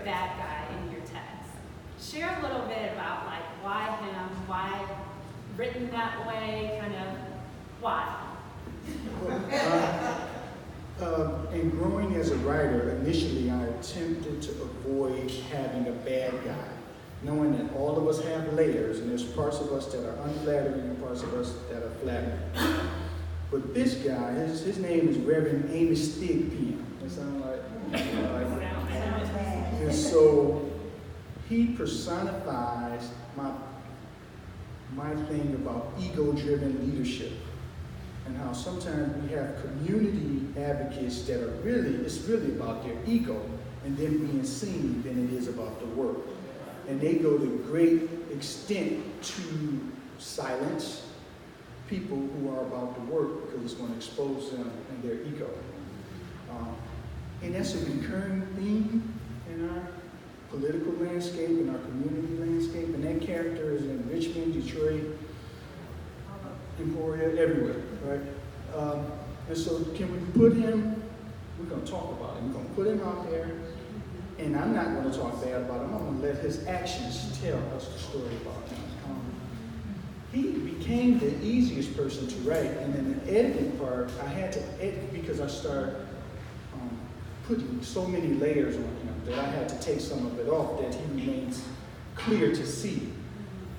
bad guy in your text. Share a little bit about like why him, why written that way, kind of why. In growing as a writer, initially I attempted to avoid having a bad guy, knowing that all of us have layers, and there's parts of us that are unflattering and parts of us that are flattering. But this guy, his name is Reverend Amos Thigpen. That sound like? And so he personifies my thing about ego-driven leadership, and how sometimes we have community advocates that are it's really about their ego and them being seen than it is about the work. And they go to great extent to silence people who are about the work because it's going to expose them and their ego. And that's a recurring theme in our political landscape, in our community landscape, and that character is in Richmond, Detroit, Emporia, everywhere, right? And so can we put him, we're going to talk about him, we're going to put him out there, and I'm not going to talk bad about him, I'm going to let his actions tell us the story about him. He became the easiest person to write, and in the editing part, I had to edit because I started putting so many layers on him that I had to take some of it off that he remains clear to see.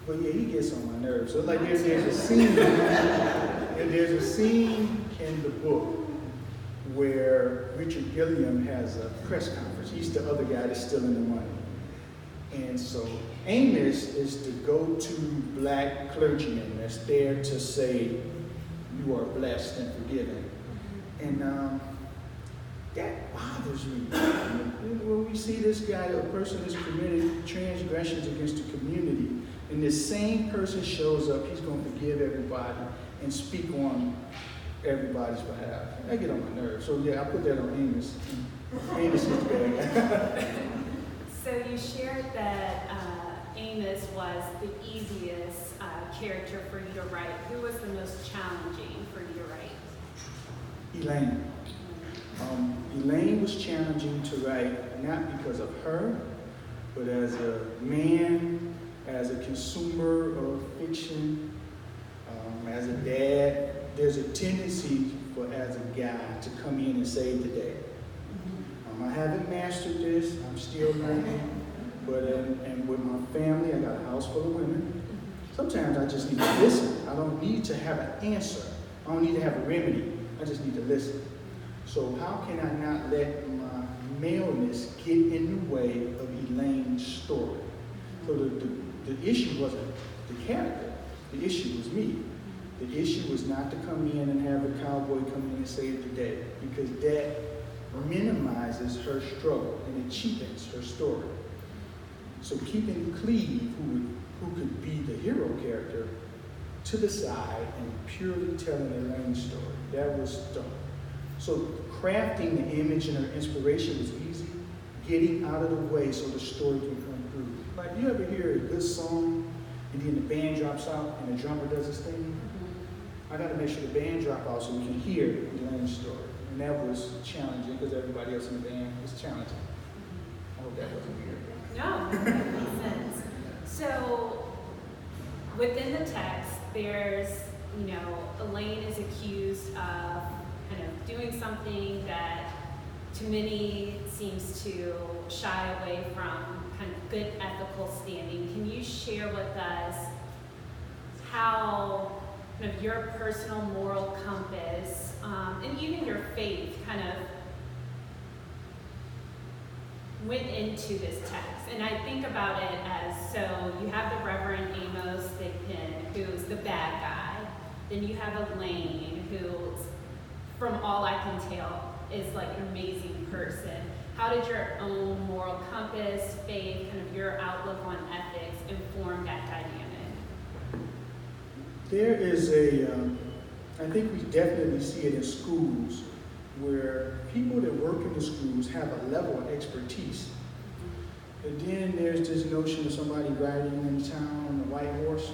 But yeah, he gets on my nerves. So like there's a scene in the book where Richard Gilliam has a press conference. He's the other guy that's stealing the money. And so Amos is the go-to black clergyman that's there to say, you are blessed and forgiven. And that bothers me. When we see this guy, a person that's committed transgressions against the community, and this same person shows up, he's going to forgive everybody and speak on everybody's behalf. I get on my nerves. So yeah, I put that on Amos. Amos is bad. So you shared that Amos was the easiest character for you to write. Who was the most challenging for you to write? Elaine. Elaine was challenging to write, not because of her, but as a man, as a consumer of fiction, as a dad. There's a tendency for, as a guy, to come in and save the day. I haven't mastered this, I'm still learning, but and with my family, I got a house full of women. Sometimes I just need to listen. I don't need to have an answer. I don't need to have a remedy. I just need to listen. So how can I not let my maleness get in the way of Elaine's story? So the issue wasn't the character. The issue was me. The issue was not to come in and have the cowboy come in and save the day, because that minimizes her struggle and it cheapens her story. So keeping Cleve, who could be the hero character, to the side and purely telling Elaine's story, that was done. So crafting the image and her inspiration was easy. Getting out of the way so the story can come through. Like, you ever hear a good song and then the band drops out and the drummer does his thing? I got to make sure the band drop out so we can hear Elaine's story. And that was challenging because everybody else in the band was challenging. I hope that wasn't weird. No, that makes sense. So within the text, there's, Elaine is accused of kind of doing something that to many seems to shy away from kind of good ethical standing. Can you share with us how kind of your personal moral compass and even your faith kind of went into this text? And I think about it as, so you have the Reverend Amos Thigpen, who's the bad guy. Then you have Elaine, who, from all I can tell, is like an amazing person. How did your own moral compass, faith, kind of your outlook on ethics inform that dynamic? There is I think we definitely see it in schools, where people that work in the schools have a level of expertise. And then there's this notion of somebody riding in town on a white horse,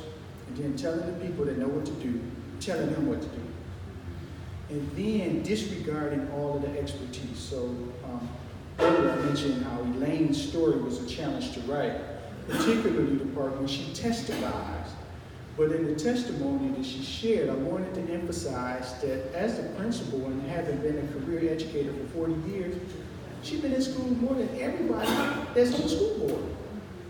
and then telling the people that know what to do, telling them what to do. And then disregarding all of the expertise. So earlier I mentioned how Elaine's story was a challenge to write, particularly the part when she testifies. But in the testimony that she shared, I wanted to emphasize that as the principal and having been a career educator for 40 years, she's been in school more than everybody that's on the school board.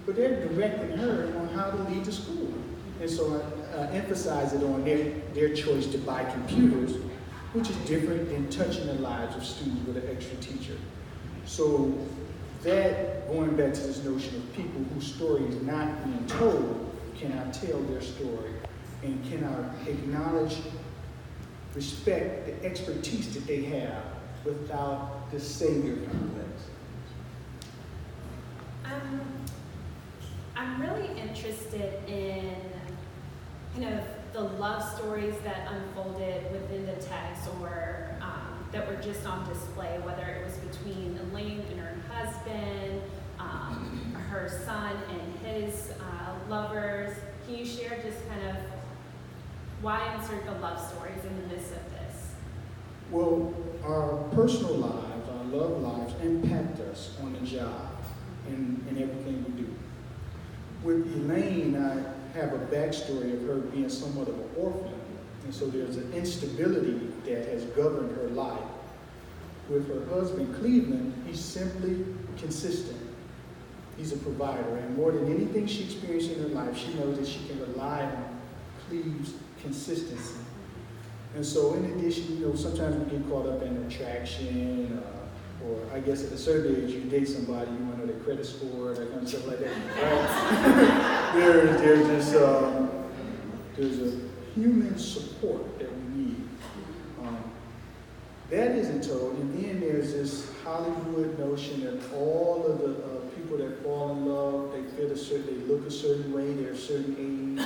But they're directing her on how to lead the school. And so I emphasize it on their choice to buy computers, which is different than touching the lives of students with an extra teacher. So that, going back to this notion of people whose story is not being told, cannot tell their story and cannot acknowledge, respect the expertise that they have without the savior complex. I'm really interested in kind of the love stories that unfolded within the text or that were just on display, whether it was between Elaine and her husband, her son and his lovers. Can you share just kind of why insert the love stories in the midst of this? Well, our personal lives, our love lives impact us on the job and everything we do. With Elaine, I have a backstory of her being somewhat of an orphan, and so there's an instability that has governed her life. With her husband, Cleveland, he's simply consistent. He's a provider, and more than anything she experienced in her life, she knows that she can rely on Cleve's consistency. And so in addition, sometimes we get caught up in attraction, or I guess at a certain age, you date somebody, you want to know their credit score, that kind of stuff like that, right? There's a human support that we need. That isn't told, and then there's this Hollywood notion that all of the people that fall in love, they look a certain way, they're a certain age.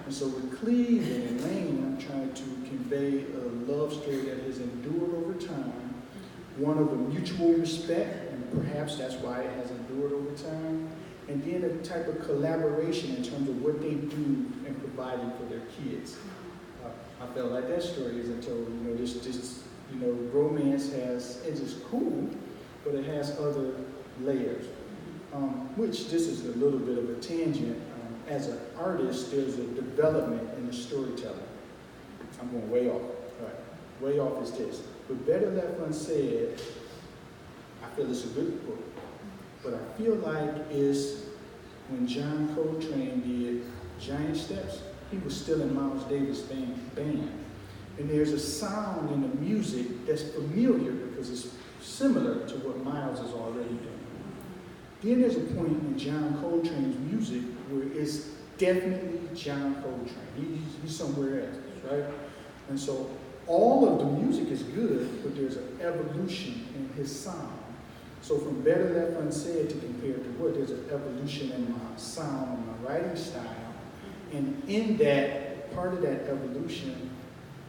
And so with Cleve and Elaine, I'm trying to convey a love story that has endured over time, one of a mutual respect, and perhaps that's why it has endured over time, and then a type of collaboration in terms of what they do in providing for their kids. I felt like that story isn't told. Romance is cool, but it has other layers. Which this is a little bit of a tangent. As an artist, there's a development in the storytelling. I'm going way off. All right. Way off is this. But Better Left Unsaid, I feel it's a good book, but I feel like it's when John Coltrane did Giant Steps, he was still in Miles Davis' band. And there's a sound in the music that's familiar because it's similar to what Miles is already doing. Then there's a point in John Coltrane's music where it's definitely John Coltrane. He's somewhere else, right? And so all of the music is good, but there's an evolution in his sound. So from Better Left Unsaid to Compare to What, there's an evolution in my sound and my writing style. And in that, part of that evolution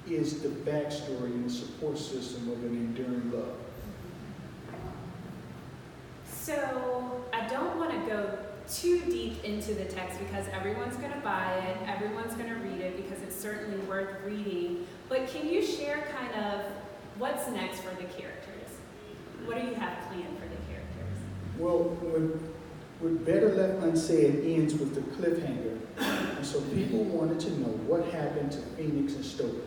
is the backstory and the support system of an enduring love. So I don't want to go too deep into the text because everyone's going to buy it, everyone's going to read it because it's certainly worth reading. But can you share kind of what's next for the characters? What do you have planned for the characters? Well, with Better Left Unsaid ends with the cliffhanger. And so people wanted to know what happened to Phoenix and Stokely.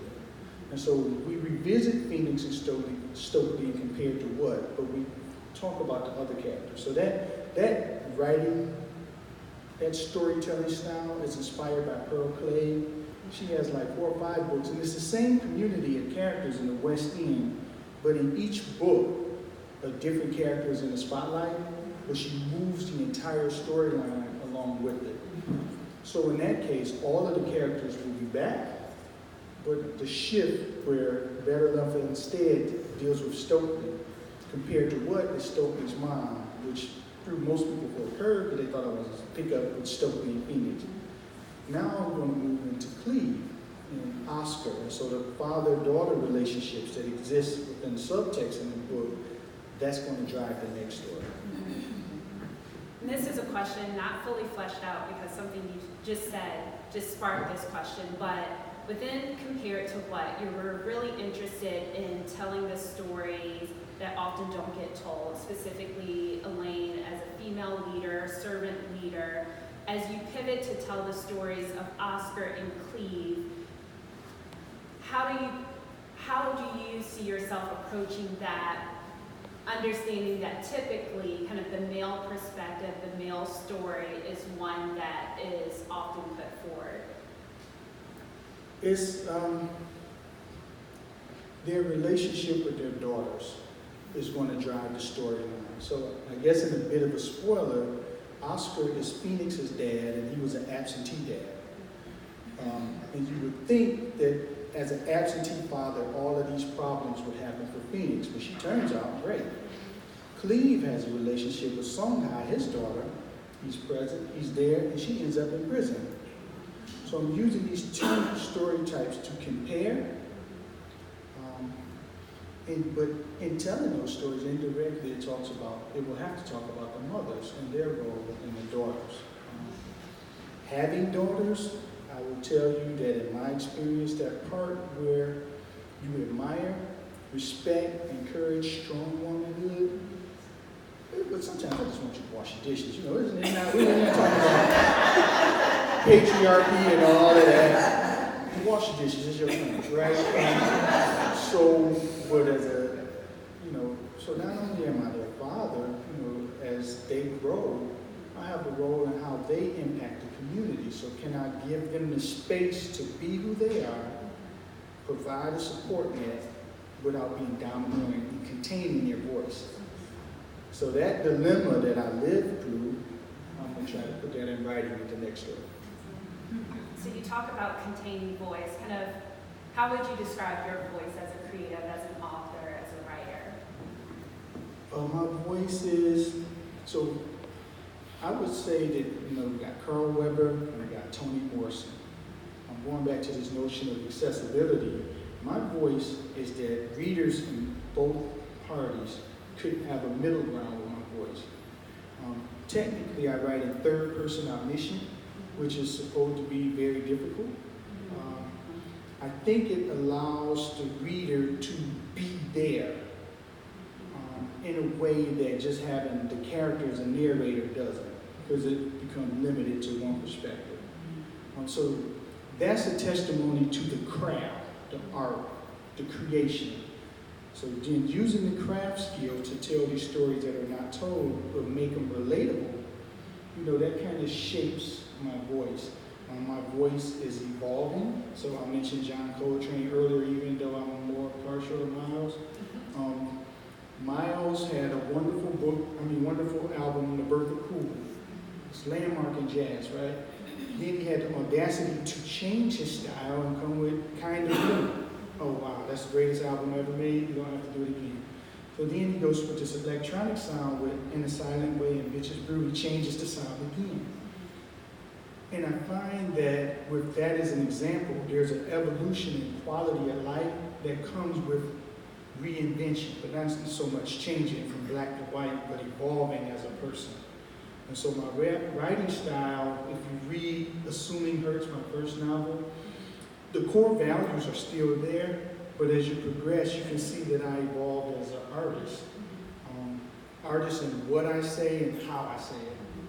And so we revisit Phoenix and Stokely and Compare to What, but we talk about the other characters. So that writing, that storytelling style is inspired by Pearl Clay. She has like 4 or 5 books, and it's the same community of characters in the West End, but in each book, a different character is in the spotlight, but she moves the entire storyline along with it. So in that case, all of the characters will be back, but the shift where Better Left Instead deals with Stokely, compared to What is Stokely's mom, which threw most people for a curve because they thought I was a pickup with Stokely and Phoenix. Now I'm going to move into Cleve and Oscar, and so the father-daughter relationships that exist within the subtext in the book, that's going to drive the next story. And this is a question not fully fleshed out because something you just said just sparked this question, but within Compare It to What, you were really interested in telling the stories that often don't get told, specifically Elaine female leader, servant leader, as you pivot to tell the stories of Oscar and Cleve, how do you see yourself approaching that, understanding that typically kind of the male perspective, the male story is one that is often put forward? It's their relationship with their daughters is going to drive the storyline. So I guess in a bit of a spoiler, Oscar is Phoenix's dad, and he was an absentee dad. And you would think that as an absentee father, all of these problems would happen for Phoenix, but she turns out great. Cleve has a relationship with Songhai, his daughter. He's present, he's there, and she ends up in prison. So I'm using these two story types to compare. But in telling those stories indirectly, it will have to talk about the mothers and their role in the daughters. Having daughters, I will tell you that in my experience, that part where you admire, respect, encourage strong womanhood, but sometimes I just want you to wash the dishes. You know, we're not talking about patriarchy and all of that. You wash the dishes, it's your turn, right? But so not only am I their father, as they grow, I have a role in how they impact the community. So can I give them the space to be who they are, provide a support net without being dominant and containing their voice? So that dilemma that I lived through, I'm going to try to put that in writing with the next story. So you talk about containing voice, kind of, how would you describe your voice as a creative, as an author, as a writer? My voice is, so I would say that, we got Carl Weber and we got Toni Morrison. I'm going back to this notion of accessibility. My voice is that readers in both parties could have a middle ground with my voice. Technically, I write in third person omniscient, which is supposed to be very difficult. I think it allows the reader to be there in a way that just having the character as a narrator doesn't, because it becomes limited to one perspective. So that's a testimony to the craft, the art, the creation. So then using the craft skill to tell these stories that are not told, but make them relatable, that kind of shapes my voice. My voice is evolving. So I mentioned John Coltrane earlier, even though I'm more partial to Miles. Miles had a wonderful album, The Birth of Cool. It's landmark in jazz, right? Then he had the audacity to change his style and come with Kind of Blue. Oh wow, that's the greatest album ever made. You don't have to do it again. So then he goes with this electronic sound with In a Silent Way and Bitches Brew. He changes the sound again. And I find that with that as an example, there's an evolution in quality of life that comes with reinvention, but not so much changing from black to white, but evolving as a person. And so my writing style, if you read Assuming Hurts, my first novel, the core values are still there, but as you progress, you can see that I evolved as an artist. Artist in what I say and how I say it.